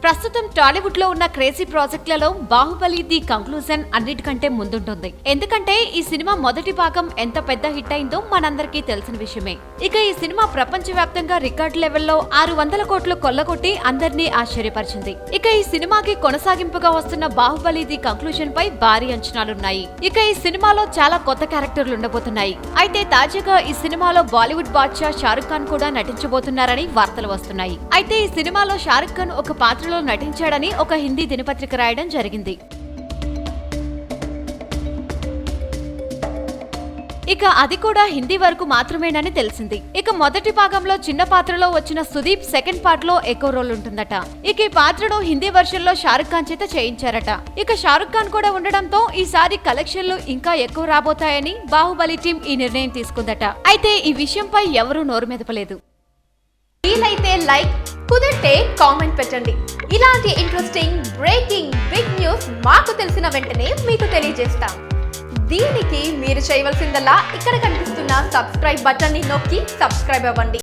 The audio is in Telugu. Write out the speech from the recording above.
ప్రస్తుతం టాలీవుడ్ లో ఉన్న క్రేజీ ప్రాజెక్టులలో బాహుబలి ది కంక్లూజన్ అన్నిటికంటే ముందుంటుంది. ఎందుకంటే ఈ సినిమా మొదటి భాగం ఎంత పెద్ద హిట్ అయిందో మనందరికీ తెలిసిన విషయమే. ఇక ఈ సినిమా ప్రపంచవ్యాప్తంగా రికార్డు లెవెల్లో 600 కోట్లు కొల్లగొట్టి అందరినీ ఆశ్చర్యపరిచింది. ఇక ఈ సినిమాకి కొనసాగింపుగా వస్తున్న బాహుబలి ది కంక్లూజన్ పై భారీ అంచనాలున్నాయి. ఇక ఈ సినిమాలో చాలా కొత్త క్యారెక్టర్లు ఉండబోతున్నాయి. అయితే తాజాగా ఈ సినిమాలో బాలీవుడ్ బాద్షా షారుఖ్ ఖాన్ కూడా నటించబోతున్నారని వార్తలు వస్తున్నాయి. అయితే ఈ సినిమాలో షారుఖ్ ఖాన్ ఒక పాత్రలో నటించాడని ఒక హిందీ దినపత్రిక రాయడం జరిగింది. ఇక అది కూడా హిందీ వరకు మాత్రమేనని తెలిసింది. ఇక మొదటి భాగంలో చిన్న పాత్రలో వచ్చిన సుదీప్ సెకండ్ పార్ట్ లో ఎక్కువ రోల్ ఉంటుందట. ఇక ఈ పాత్రను హిందీ వర్షన్ లో షారుఖ్ ఖాన్ చేత చేయించారట. ఇక షారుఖ్ ఖాన్ కూడా ఉండడంతో ఈసారి కలెక్షన్లు ఇంకా ఎక్కువ రాబోతాయని బాహుబలి టీం ఈ నిర్ణయం తీసుకుందట. అయితే ఈ విషయంపై ఎవరూ నోరు మెదపలేదు. వీలైతే లైక్, కుదిరితే కామెంట్ పెట్టండి. ఇలాంటి ఇంట్రెస్టింగ్ బ్రేకింగ్ బిగ్ న్యూస్ మాకు తెలిసిన వెంటనే మీకు తెలియజేస్తాం. దీనికి మీరు చేయవలసిందల్లా ఇక్కడ కనిపిస్తున్న సబ్స్క్రైబ్ బటన్ ని నొక్కి సబ్స్క్రైబ్ అవ్వండి.